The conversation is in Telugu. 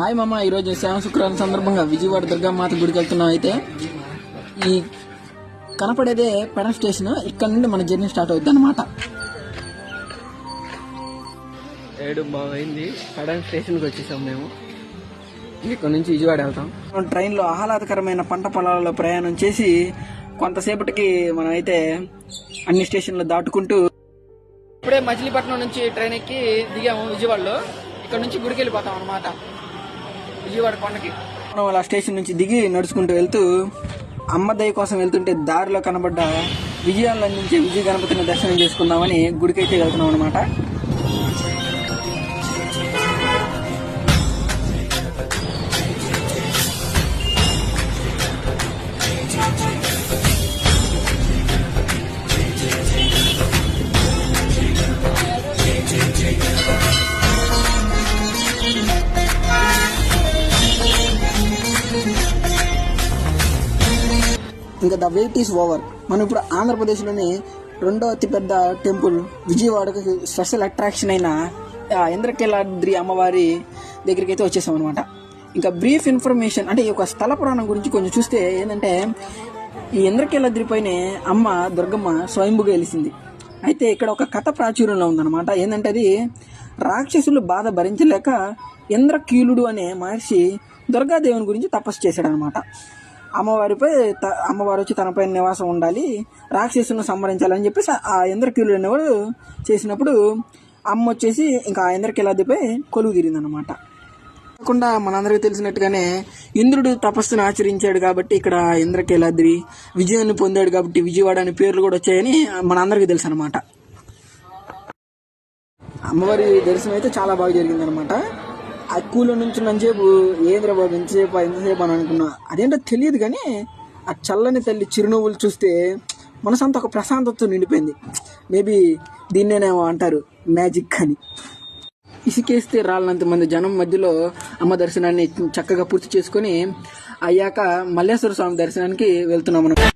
హాయ్ మామ, ఈరోజు శ్యామ శుక్రవారం సందర్భంగా విజయవాడ దుర్గామాత గుడికి వెళ్తున్నాం. అయితే ఈ కనపడేదే పెడన్ స్టేషన్. ఇక్కడ నుండి మన జర్నీ స్టార్ట్ అవుతుంది అనమాట. 7:30 పెడన్ స్టేషన్కి వచ్చేసాం మేము. ఇక్కడ నుంచి విజయవాడ వెళ్తాం. ట్రైన్లో ఆహ్లాదకరమైన పంట పొలాలలో ప్రయాణం చేసి కొంతసేపటికి మనం అయితే అన్ని స్టేషన్లు దాటుకుంటూ ఇప్పుడే మచిలీపట్నం నుంచి ట్రైన్ ఎక్కి దిగాము విజయవాడలో. ఇక్కడ నుంచి గుడికి వెళ్ళిపోతాం అనమాట, విజయవాడ కొండకి. మనం అలా స్టేషన్ నుంచి దిగి నడుచుకుంటూ వెళ్తూ అమ్మ దయ కోసం వెళ్తుంటే దారిలో కనబడ్డ విజయాల నుంచి విజయ గణపతిని దర్శనం చేసుకుందామని గుడికైతే వెళ్తున్నాం అనమాట. ఇంకా ద వెయిట్ ఈస్ ఓవర్. మనం ఇప్పుడు ఆంధ్రప్రదేశ్లోని రెండో అతిపెద్ద టెంపుల్, విజయవాడకు స్పెషల్ అట్రాక్షన్ అయిన ఇంద్రకీలాద్రి అమ్మవారి దగ్గరికి అయితే వచ్చేసాం అనమాట. ఇంకా బ్రీఫ్ ఇన్ఫర్మేషన్ అంటే ఈ యొక్క స్థల పురాణం గురించి కొంచెం చూస్తే ఏంటంటే, ఈ ఇంద్రకీలాద్రి పైనే అమ్మ దుర్గమ్మ స్వయంభుగా వెలిసింది. అయితే ఇక్కడ ఒక కథ ప్రాచుర్యంలో ఉందన్నమాట. ఏంటంటే అది రాక్షసులు బాధ భరించలేక ఇంద్రకీలుడు అనే మహర్షి దుర్గాదేవుని గురించి తపస్సు చేశాడనమాట. అమ్మవారు వచ్చి తనపైన నివాసం ఉండాలి, రాక్షసులను సంహరించాలని చెప్పేసి ఆ ఇంద్రకీలుడు అనేవాడు చేసినప్పుడు అమ్మ వచ్చేసి ఇంకా ఆ ఇంద్రకీలాద్రిపై కొలువు తీరిందనమాట. కాకుండా మనందరికీ తెలిసినట్టుగానే ఇంద్రుడు తపస్సును ఆచరించాడు కాబట్టి ఇక్కడ ఇంద్రకీలాద్రి, విజయాన్ని పొందాడు కాబట్టి విజయవాడ అనే పేర్లు కూడా వచ్చాయని మనందరికీ తెలుసు అనమాట. అమ్మవారి దర్శనం అయితే చాలా బాగా జరిగిందనమాట. ఆ కూలో నుంచి నంచేపు ఏంద్ర బాబు ఎంతసేపు అని అనుకున్నా. అదేంటో తెలియదు కానీ ఆ చల్లని తల్లి చిరునవ్వులు చూస్తే మనసంతా ఒక ప్రశాంతతతో నిండిపోయింది. మేబీ దీన్నేనేమో అంటారు మ్యాజిక్ అని. ఇసుకేస్తే రాళ్ళంత మంది జనం మధ్యలో అమ్మ దర్శనాన్ని చక్కగా పూర్తి చేసుకొని అయ్యాక మల్లేశ్వర స్వామి దర్శనానికి వెళ్తున్నాం మనం.